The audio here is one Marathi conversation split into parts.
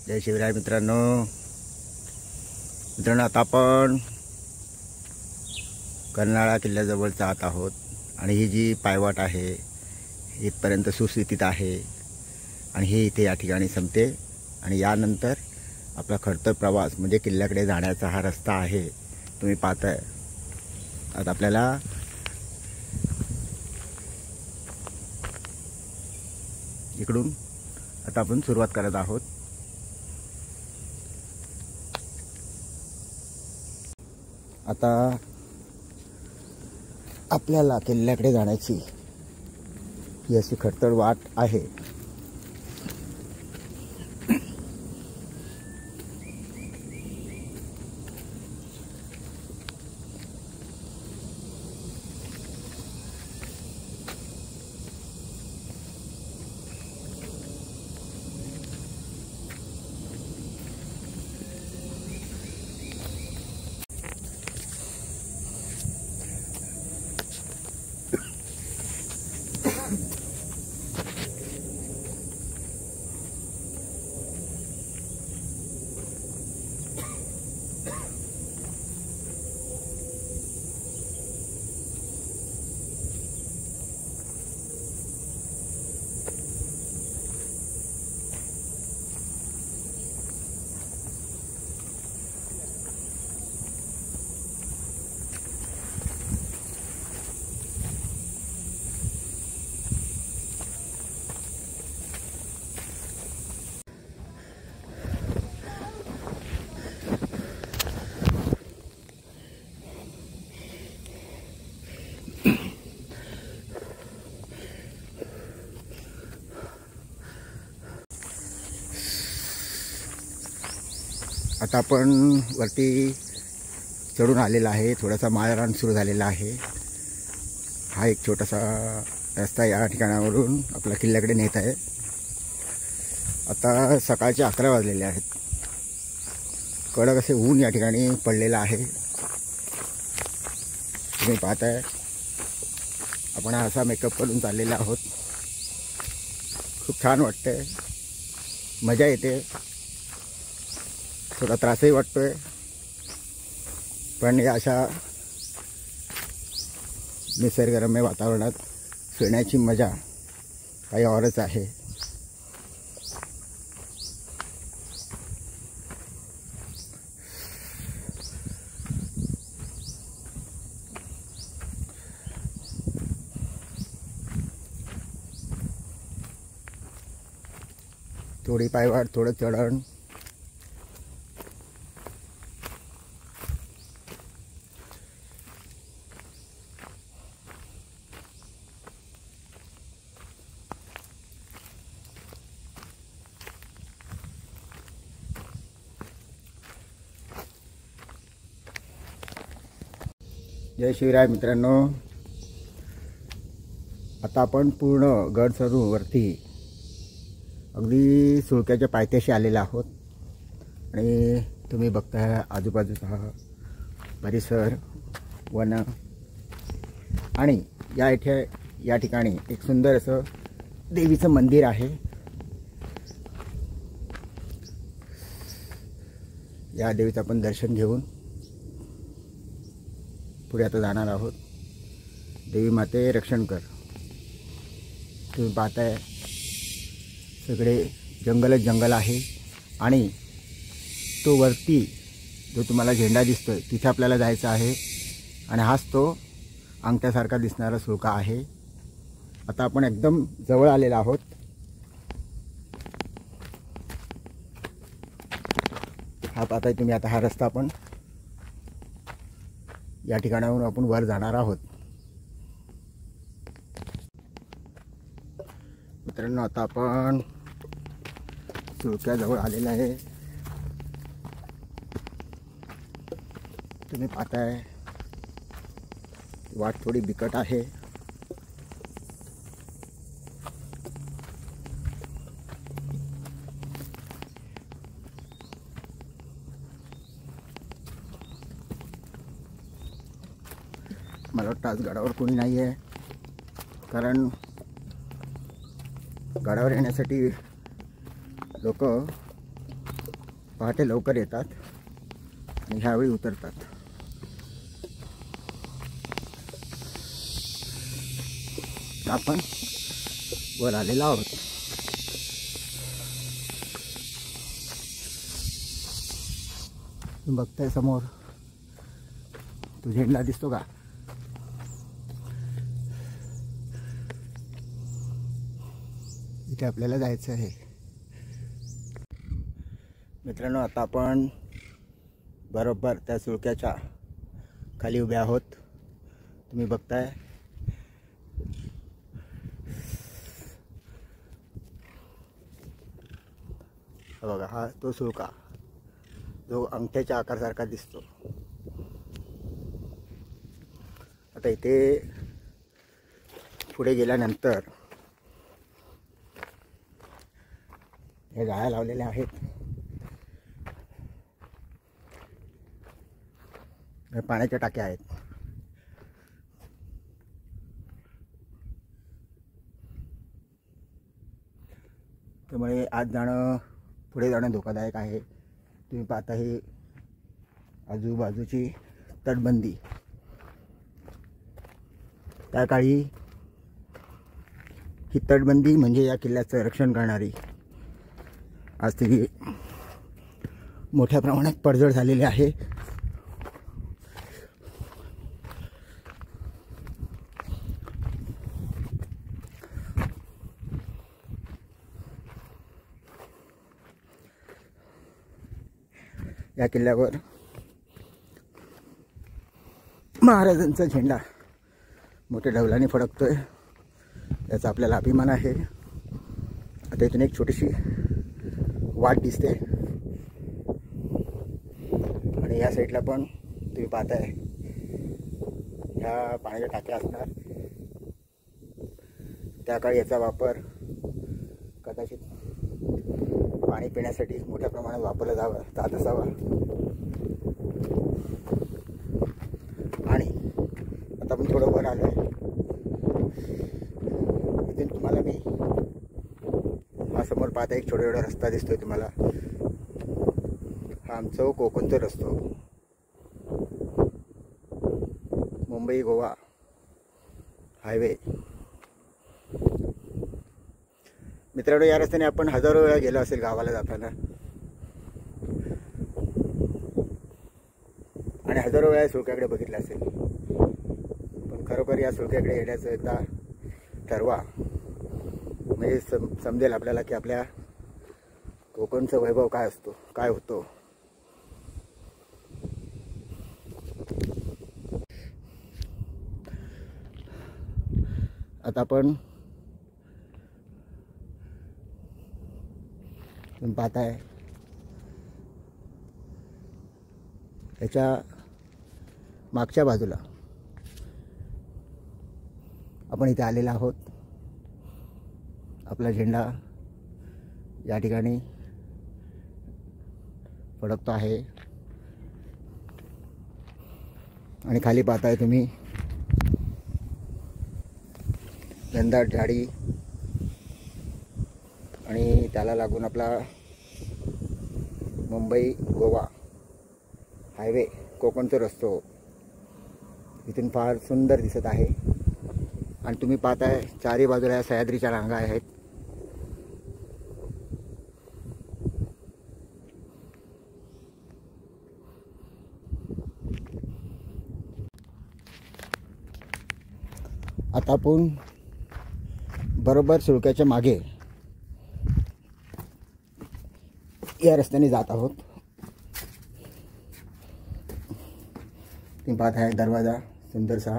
जय शिवराय मित्रांनो. आता आपण कर्नाळा किल्ल्याजवळ जात आहोत आणि ही जी पायवाट आहे इथपर्यंत सुस्थितीत आहे आणि ही इथे या ठिकाणी संपते आणि यानंतर आपला खडतर प्रवास म्हणजे किल्ल्याकडे जाण्याचा हा रस्ता आहे. तुम्ही पाहताय. आता आपल्याला इकडून आता आपण सुरुवात करत आहोत. आता आपल्याला किल्ल्याकडे जाण्याची ही अशी खडतर वाट आहे. आता आपण वरती चढून आलेला आहे. थोडासा माळरान सुरू झालेला आहे. हा एक छोटासा रस्ता या ठिकाणावरून आपला किल्ल्याकडे नेत आहे. आता सकाळचे 11 वाजलेले आहेत. कडक असे ऊन या ठिकाणी पडलेलं आहे. तुम्ही पाहताय. आपण असा मेकअप करून चाललेला आहोत. खूप छान वाटतंय. मजा येते. थोडा त्रासही वाटतोय पण या अशा निसर्गरम्य वातावरणात फिरण्याची मजा काही औरच आहे. थोडी पायवाट, थोडं चढण. जय शिवराय मित्रांनो. आता आपण पूर्ण गड चढून वरती अगदी सुळक्याच्या पायथ्याशी आलेला आहोत आणि तुम्ही बघताय आजूबाजूचा परिसर, वन आणि या ठिकाणी एक सुंदर असं देवीचं मंदिर आहे. या देवीचं आपण दर्शन घेऊन पुढे आता जाणार आहोत. देवी माते रक्षण कर. तुम्ही पाहताय सगळे जंगलच जंगल आहे आणि तो वरती जो तुम्हाला झेंडा दिसतोय तिथे आपल्याला जायचं आहे आणि हाच तो अंगठ्यासारखा दिसणारा सुळका आहे. आता आपण एकदम जवळ आलेला आहोत. हा पाहताय तुम्ही. आता हा रस्ता आपण या ठिकाणाहून आपण वर जाणार आहोत. मित्रांनो आता आपण सुळक्याजवळ आलेला आहे. तुम्ही पाहताय वाट थोडी बिकट आहे. मला वाटतं आज गडावर कोणी नाही आहे, कारण गडावर येण्यासाठी लोक पहाटे लवकर येतात आणि ह्यावेळी उतरतात. आपण वर आलेलो आहोत. तुम्ही बघताय समोर तो झेंडा दिसतो का? इथे आपल्याला जायचं आहे. मित्रांनो, आता आपण बरोबर त्या सुळक्याच्या खाली उभे आहोत. तुम्ही बघताय बघा, हा तो सुळका जो अंगठ्याच्या आकारासारखा दिसतो. आता इथे पुढे गेल्यानंतर हे गाळ्या लावलेल्या आहेत. हे पाण्याच्या टाक्या आहेत. त्यामुळे आज जाणं, पुढे जाणं धोकादायक आहे. तुम्ही पाहता ही आजूबाजूची तटबंदी. त्या काळी ही तटबंदी म्हणजे या किल्ल्याचं रक्षण करणारी. आज ती मोठ्या प्रमाणात पडझड झालेली आहे. या किल्ल्यावर महाराजांचा झेंडा मोठ्या ढवलाने फडकतोय, याचा आपल्याला अभिमान आहे. आता इथून एक छोटीशी वाट दिसते आणि या साईडला पण तुम्ही पाहताय ह्या पाण्याच्या टाक्या असणार. त्या काळी याचा वापर कदाचित पाणी पिण्यासाठी मोठ्या प्रमाणात वापरला जात असावा. आणि आता आपण थोडं वर आलो आहे. इथून तुम्हाला मी हा समोर पाहता एक छोटा छोटा रस्ता दिसतोय तुम्हाला. हा आमचं कोकणचा रस्तो, मुंबई गोवा हायवे. मित्रांनो, या रस्त्याने आपण हजारो वेळा गेलो असेल गावाला जाताना, आणि हजारो वेळा सुळक्याकडे बघितलं असेल. पण खरोखर या सुळक्याकडे येण्याचं एकदा ठरवा, म्हणजे समजेल आपल्याला की आपल्या कोकणचं वैभव काय असतो, काय होतो. आता आपण तुम्ही पाहताय याच्या मागच्या बाजूला आपण इथे आलेलो आहोत. आपला झेंडा या ठिकाणी फडकतो आहे आणि खाली पाहताय तुम्ही घनदाट झाडी आणि त्याला लागून आपला मुंबई गोवा हायवे, कोकणचा रस्तो इथून फार सुंदर दिसत आहे. आणि तुम्ही पाहताय चारी बाजूला सह्याद्रीच्या रांगा आहेत. आता आपण बरोबर सुळक्याच्या मागे या रस्त्याने जात आहोत. तुम्ही पाहत आहे दरवाजा सुंदरसा.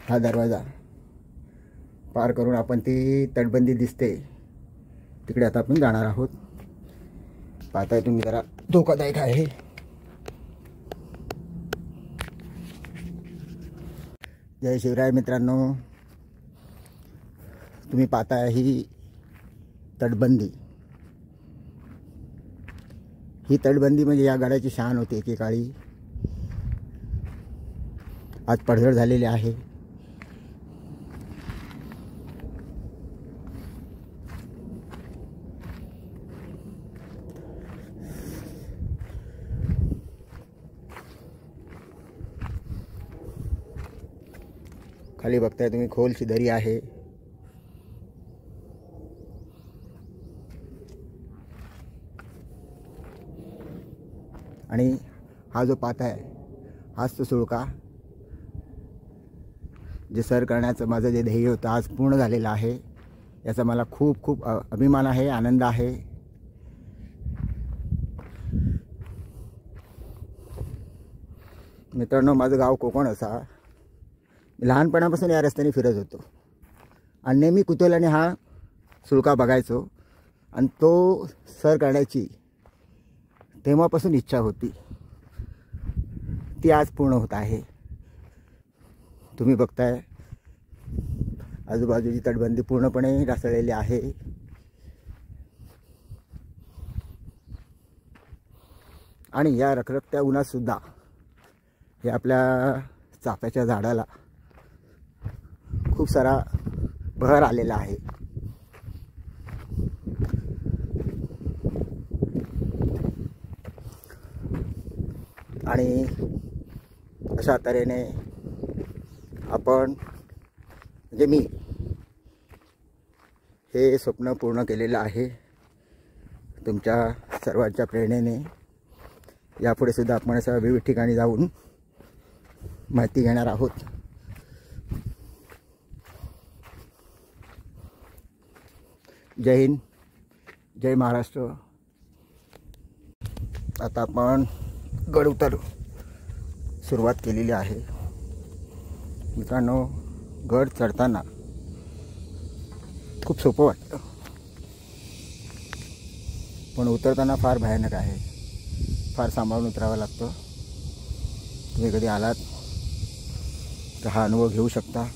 हा दरवाजा पार करून आपण ती तटबंदी दिसते तिकडे आता आपण जाणार आहोत. पाहताय तुम्ही, जरा धोकादायक आहे. जय शिवराय मित्रांनो, तुम्ही पाहताय ही तटबंदी. ही तटबंदी म्हणजे या गडाची शान होती एकेकाळी. आज पडझड झालेली आहे. खाली बघताय तुम्ही खोलची दरी आहे. आणि हा जो पाता आहे हाच तो सुळका जे सर करण्याचं माझं जे ध्येय होतं आज पूर्ण झालेलं आहे. याचा मला खूप खूप अभिमान आहे, आनंद आहे. मित्रांनो, माझं गाव कोकण असा. मी लहानपणापासून या रस्त्याने फिरत होतो आणि नेहमी कुतूहलाने हा सुळका बघायचो. आणि तो सर करण्याची तेव्हापासून इच्छा होती, ती आज पूर्ण होत आहे. तुम्ही बघताय आजूबाजूची तटबंदी पूर्णपणे ढासळलेली आहे. आणि या रखरखत्या उन्हातसुद्धा हे आपल्या चाफ्याच्या झाडाला खूप सारा बहर आलेला आहे. आणि अशा तऱ्हेने आपण म्हणजे मी हे स्वप्न पूर्ण केलेलं आहे तुमच्या सर्वांच्या प्रेरणेने. यापुढे सुद्धा आपण अशा विविध ठिकाणी जाऊन माहिती घेणार आहोत. जय हिंद, जय महाराष्ट्र. आता आपण गड उतार सुरुवात केलेली आहे. मित्रांनो, गड चढताना खूप सोपं वाटतं, पण उतरताना फार भयानक आहे. फार सांभाळून उतरावं लागतं. तुम्ही कधी आलात तर हा अनुभव घेऊ शकता.